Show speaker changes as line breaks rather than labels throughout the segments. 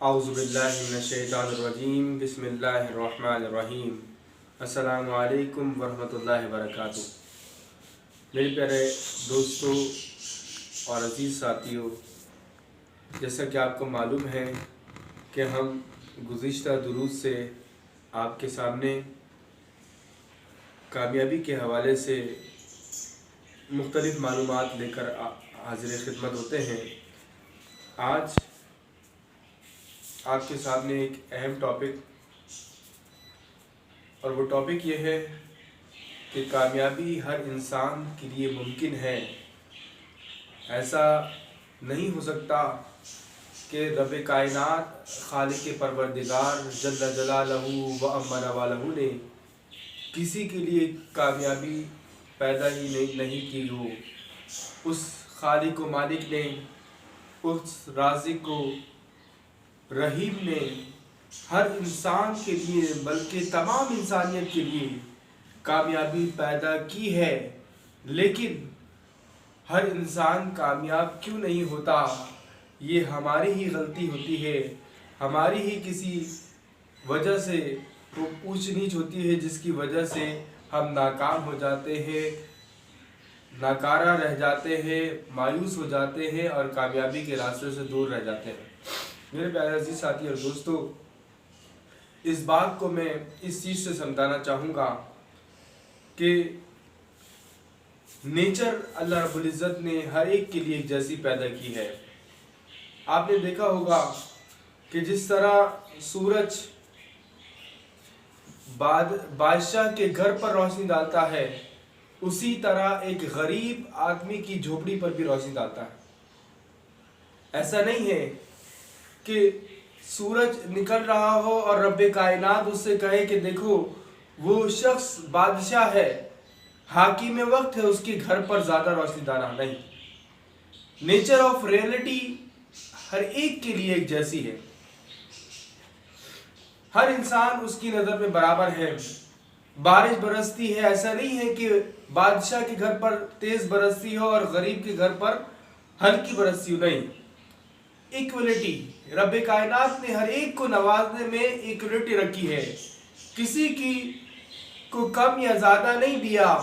औज़ुबिल्लाहिमिनश्शैतानिर्रजीम बिस्मिल्लाहिर्रहमानिर्रहीम। अस्सलामु अलैकुम वरहमतुल्लाहि वबरकातुहू। मेरे प्यारे दोस्तों और अज़ीज़ साथियों, जैसा कि आपको मालूम है कि हम गुज़िश्ता दुरूस से आपके सामने कामयाबी के हवाले से मुख्तलिफ़ मालूमात लेकर हाज़िर खिदमत होते हैं। आज आपके सामने एक अहम टॉपिक, और वो टॉपिक ये है कि कामयाबी हर इंसान के लिए मुमकिन है। ऐसा नहीं हो सकता कि रब कायनात खालिक परवरदिगार जल्ल जलालहू व अम्मन वालहू ने किसी के लिए कामयाबी पैदा ही नहीं की हो। उस खालिक व मालिक ने, उस राज़िक को, रहीम ने हर इंसान के लिए बल्कि तमाम इंसानियत के लिए कामयाबी पैदा की है। लेकिन हर इंसान कामयाब क्यों नहीं होता? ये हमारी ही गलती होती है, हमारी ही किसी वजह से वो ऊंच नीच होती है, जिसकी वजह से हम नाकाम हो जाते हैं, नाकारा रह जाते हैं, मायूस हो जाते हैं और कामयाबी के रास्ते से दूर रह जाते हैं। मेरे प्यारे अजीज साथी और दोस्तों, इस बात को मैं इस चीज़ से समझाना चाहूँगा कि नेचर अल्लाह रब्बुल इज़्ज़त ने हर एक के लिए एक जैसी पैदा की है। आपने देखा होगा कि जिस तरह सूरज बादशाह के घर पर रोशनी डालता है, उसी तरह एक गरीब आदमी की झोपड़ी पर भी रोशनी डालता है। ऐसा नहीं है कि सूरज निकल रहा हो और रब्बे कायनात उससे कहे कि देखो वो शख्स बादशाह है, हाकिम वक्त है, उसके घर पर ज़्यादा रोशनी डालना नहीं। नेचर ऑफ रियलिटी हर एक के लिए एक जैसी है। हर इंसान उसकी नज़र में बराबर है। बारिश बरसती है, ऐसा नहीं है कि बादशाह के घर पर तेज बरसती हो और गरीब के घर पर हल्की बरसती हो, नहीं। इक्वलिटी, रब्बे कायनात ने हर एक को नवाजने में इक्वलिटी रखी है। किसी की को कम या ज़्यादा नहीं दिया,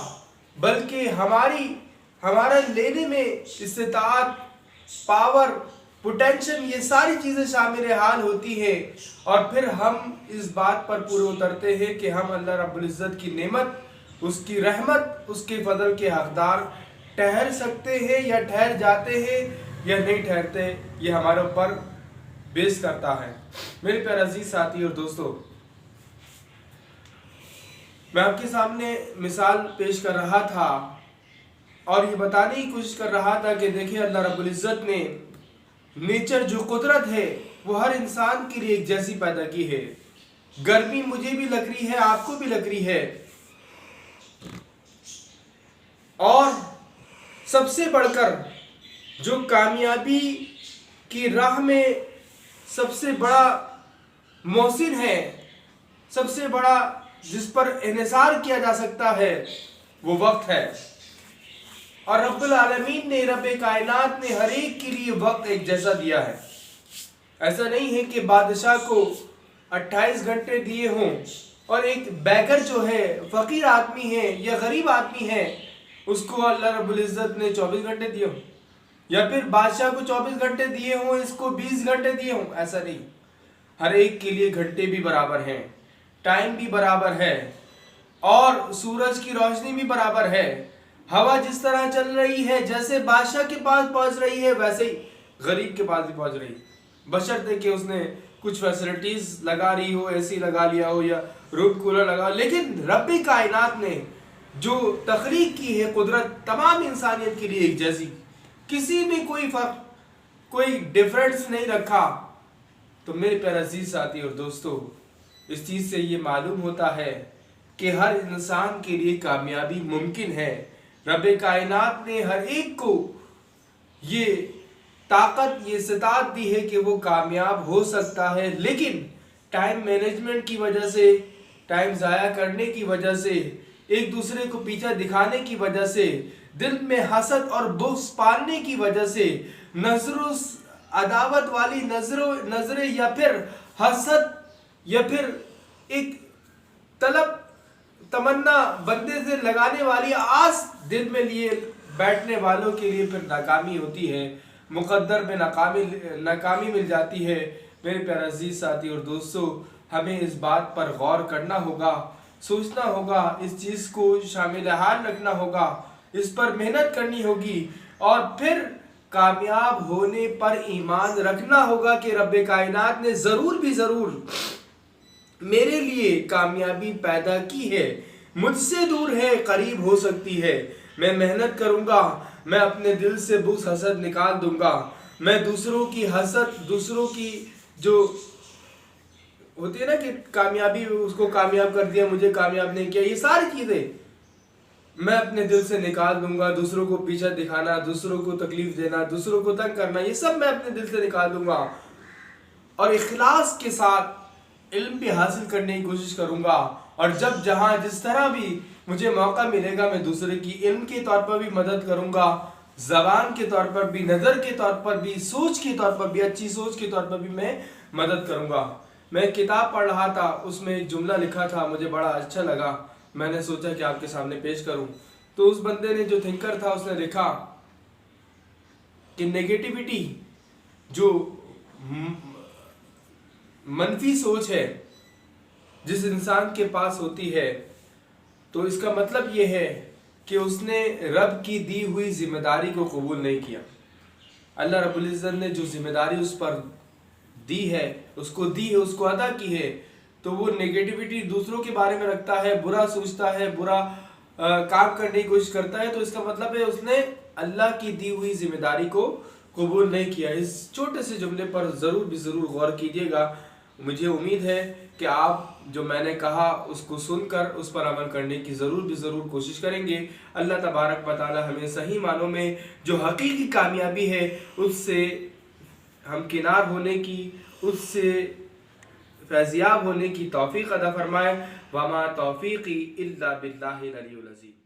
बल्कि हमारा लेने में इस्तिताअत, पावर, पोटेंशियल, ये सारी चीज़ें शामिल हाल होती है। और फिर हम इस बात पर पूरे उतरते हैं कि हम अल्लाह रब्बुल इज़्ज़त की नेमत, उसकी रहमत, उसके फजल के हकदार ठहर सकते हैं या ठहर जाते हैं या नहीं ठहरते। ये हमारे ऊपर बेस करता है। मेरे प्यारे अजीज साथी और दोस्तों, मैं आपके सामने मिसाल पेश कर रहा था और ये बताने की कोशिश कर रहा था कि देखिए अल्लाह रब्बुल इज़्ज़त ने नेचर, जो कुदरत है, वो हर इंसान के लिए एक जैसी पैदा की है। गर्मी मुझे भी लग रही है, आपको भी लग रही है। और सबसे बढ़कर जो कामयाबी की राह में सबसे बड़ा मौसिन है, सबसे बड़ा जिस पर इन्हिसार किया जा सकता है, वो वक्त है। और रब्बुल आलमीन ने, रब्बे कायनात ने हर एक के लिए वक्त एक जैसा दिया है। ऐसा नहीं है कि बादशाह को 28 घंटे दिए हों और एक बैगर जो है, फकीर आदमी है या गरीब आदमी है, उसको अल्लाह रब्बुल इज़्ज़त ने 24 घंटे दिए हों, या फिर बादशाह को 24 घंटे दिए हों, इसको 20 घंटे दिए हों। ऐसा नहीं, हर एक के लिए घंटे भी बराबर हैं, टाइम भी बराबर है और सूरज की रोशनी भी बराबर है। हवा जिस तरह चल रही है, जैसे बादशाह के पास पहुंच रही है, वैसे ही गरीब के पास भी पहुंच रही है, बशर्ते कि उसने कुछ फैसिलिटीज लगा रही हो, एसी लगा लिया हो या रूम कूलर लगा। लेकिन रब्बे कायनात ने जो तख्लीक की है कुदरत, तमाम इंसानियत के लिए एक जैसी, किसी में कोई फर्क, कोई डिफरेंस नहीं रखा। तो मेरे प्यारे अजीज साथी और दोस्तों, इस चीज़ से ये मालूम होता है कि हर इंसान के लिए कामयाबी मुमकिन है। रब्बे कायनात ने हर एक को ये ताकत, ये इस्तिताअत दी है कि वो कामयाब हो सकता है। लेकिन टाइम मैनेजमेंट की वजह से, टाइम ज़ाया करने की वजह से, एक दूसरे को पीछा दिखाने की वजह से, दिल में हसद और बुग़्ज़ पालने की वजह से, नज़रों عداوت والی نظریں یا پھر حسد یا پھر ایک طلب تمنا بندے سے لگانے والی آس دل میں لیے بیٹھنے والوں کے لیے پھر ناکامی ہوتی ہے، مقدر میں ناکامی مل جاتی ہے۔ میرے پیارے عزیز ساتھی اور دوستو، ہمیں اس بات پر غور کرنا ہوگا، سوچنا ہوگا، اس چیز کو شامل حال رکھنا ہوگا، اس پر محنت کرنی ہوگی، اور پھر کامیاب ہونے پر ایمان رکھنا ہوگا کہ رب کائنات نے ضرور بھی ضرور میرے لیے کامیابی پیدا کی ہے، مجھ سے دور ہے قریب ہو سکتی ہے۔ میں محنت کروں گا، میں اپنے دل سے بغض حسد نکال دوں گا، میں دوسروں کی حسد، دوسروں کی جو ہوتی ہے نا کہ کامیابی اس کو کامیاب کر دیا، مجھے کامیاب نہیں کیا، یہ ساری چیزیں میں اپنے دل سے نکال دوں گا۔ دوسروں کو پیچھے دکھانا، دوسروں کو تکلیف دینا، دوسروں کو تنگ کرنا، یہ سب میں اپنے دل سے نکال دوں گا، اور اخلاص کے ساتھ علم بھی حاصل کرنے کی کوشش کروں گا۔ اور جب جہاں جس طرح بھی مجھے موقع ملے گا، میں دوسرے کی علم کے طور پر بھی مدد کروں گا، زبان کے طور پر بھی، نظر کے طور پر بھی، سوچ کے طور پر بھی، اچھی سوچ کے طور پر بھی میں مدد کروں گا۔ میں کتاب پڑھ رہا تھا، اس میں ایک جملہ لکھا تھا، مجھے بڑا اچھا لگا، میں نے سوچا کہ آپ کے سامنے پیش کروں۔ تو اس بندے نے، جو تھنکر تھا، اس نے لکھا کہ نیگیٹیوٹی، جو منفی سوچ ہے جس انسان کے پاس ہوتی ہے، تو اس کا مطلب یہ ہے کہ اس نے رب کی دی ہوئی ذمہ داری کو قبول نہیں کیا۔ اللہ رب العزت نے جو ذمہ داری اس پر دی ہے، اس کو ادا کی ہے، تو وہ نیگیٹیوٹی دوسروں کے بارے میں رکھتا ہے، برا سوچتا ہے، برا کام کرنے کی کوشش کرتا ہے، تو اس کا مطلب ہے اس نے اللہ کی دی ہوئی ذمہ داری کو قبول نہیں کیا۔ اس چھوٹے سے جملے پر ضرور بھی ضرور غور کیجیے گا۔ مجھے امید ہے کہ آپ جو میں نے کہا اس کو سن کر اس پر عمل کرنے کی ضرور بھی ضرور کوشش کریں گے۔ اللہ تبارک و تعالی ہمیں صحیح معنوں میں جو حقیقی کامیابی ہے اس سے ہمکنار ہونے کی، اس سے فیضیاب ہونے کی توفیق عطا فرمائے۔ وما توفیقی الا باللہ العلی العظیم۔